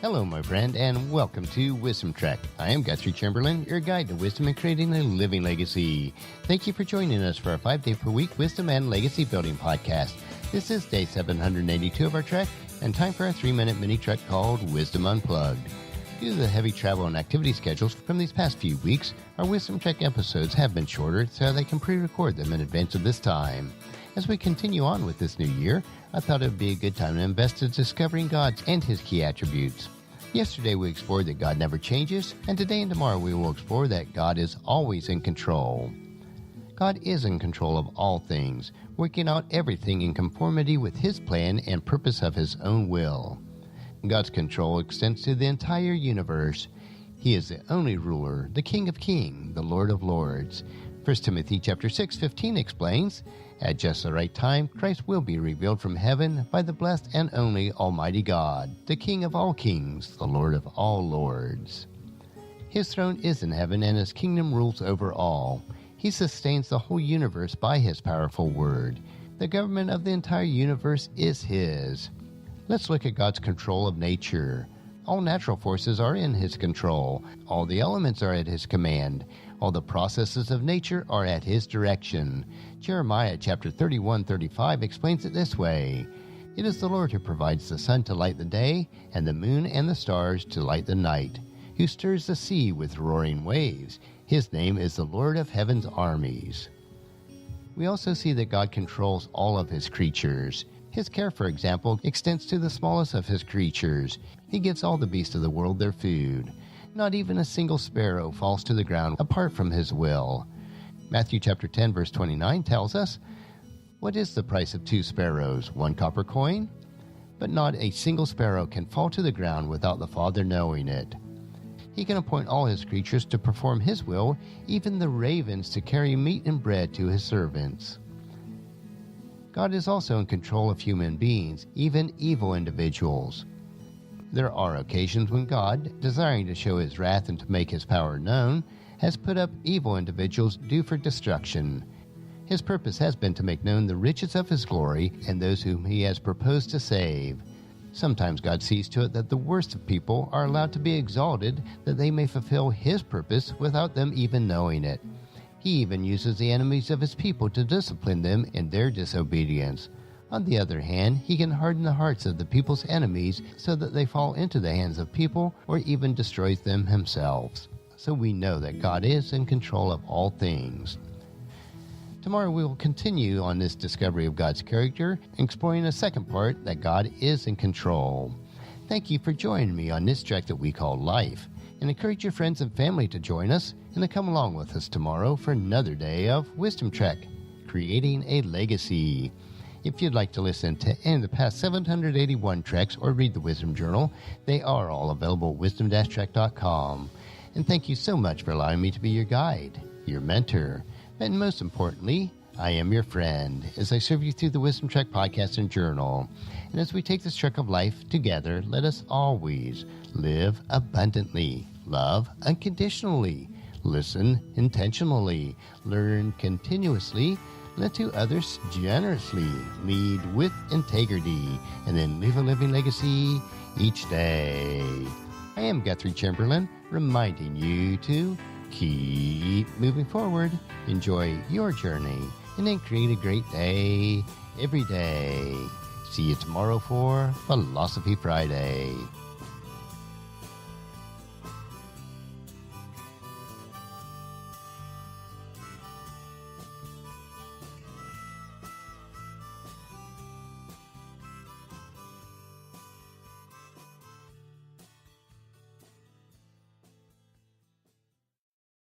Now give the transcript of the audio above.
Hello, my friend, and welcome to Wisdom Trek. I am Guthrie Chamberlain, your guide to wisdom and creating a living legacy. Thank you for joining us for our 5-day-per-week wisdom and legacy building podcast. This is day 782 of our trek, and time for our 3-minute mini trek called Wisdom Unplugged. Due to the heavy travel and activity schedules from these past few weeks, our Wisdom Trek episodes have been shorter so they can pre-record them in advance of this time. As we continue on with this new year, I thought it would be a good time to invest in discovering God and His key attributes. Yesterday we explored that God never changes, and today and tomorrow we will explore that God is always in control. God is in control of all things, working out everything in conformity with His plan and purpose of His own will. God's control extends to the entire universe. He is the only ruler, the King of Kings, the Lord of Lords. 1 Timothy chapter 6:15 explains, "At just the right time, Christ will be revealed from heaven by the blessed and only Almighty God, the King of all kings, the Lord of all lords." His throne is in heaven and His kingdom rules over all. He sustains the whole universe by His powerful word. The government of the entire universe is His. Let's look at God's control of nature. All natural forces are in His control. All the elements are at His command. All the processes of nature are at His direction. Jeremiah chapter 31:35 explains it this way, "It is the Lord who provides the sun to light the day, and the moon and the stars to light the night, who stirs the sea with roaring waves. His name is the Lord of heaven's armies." We also see that God controls all of His creatures. His care, for example, extends to the smallest of His creatures. He gives all the beasts of the world their food. Not even a single sparrow falls to the ground apart from His will. Matthew chapter 10 verse 29 tells us, "What is the price of 2 sparrows? 1 copper coin? But not a single sparrow can fall to the ground without the Father knowing it." He can appoint all His creatures to perform His will, even the ravens to carry meat and bread to His servants. God is also in control of human beings, even evil individuals. There are occasions when God, desiring to show His wrath and to make His power known, has put up evil individuals due for destruction. His purpose has been to make known the riches of His glory and those whom He has proposed to save. Sometimes God sees to it that the worst of people are allowed to be exalted, that they may fulfill His purpose without them even knowing it. He even uses the enemies of His people to discipline them in their disobedience. On the other hand, He can harden the hearts of the people's enemies so that they fall into the hands of people or even destroys them Himself. So we know that God is in control of all things. Tomorrow we will continue on this discovery of God's character, exploring a second part, that God is in control. Thank you for joining me on this trek that we call life, and encourage your friends and family to join us and to come along with us tomorrow for another day of Wisdom Trek, creating a legacy. If you'd like to listen to any of the past 781 treks or read the Wisdom Journal, they are all available at wisdom-trek.com. And thank you so much for allowing me to be your guide, your mentor, and most importantly, I am your friend as I serve you through the Wisdom Trek podcast and journal. And as we take this trek of life together, let us always live abundantly, love unconditionally, listen intentionally, learn continuously, let to others generously, lead with integrity, and then leave a living legacy each day. I am Guthrie Chamberlain, reminding you to keep moving forward, enjoy your journey, and then create a great day every day. See you tomorrow for Philosophy Friday.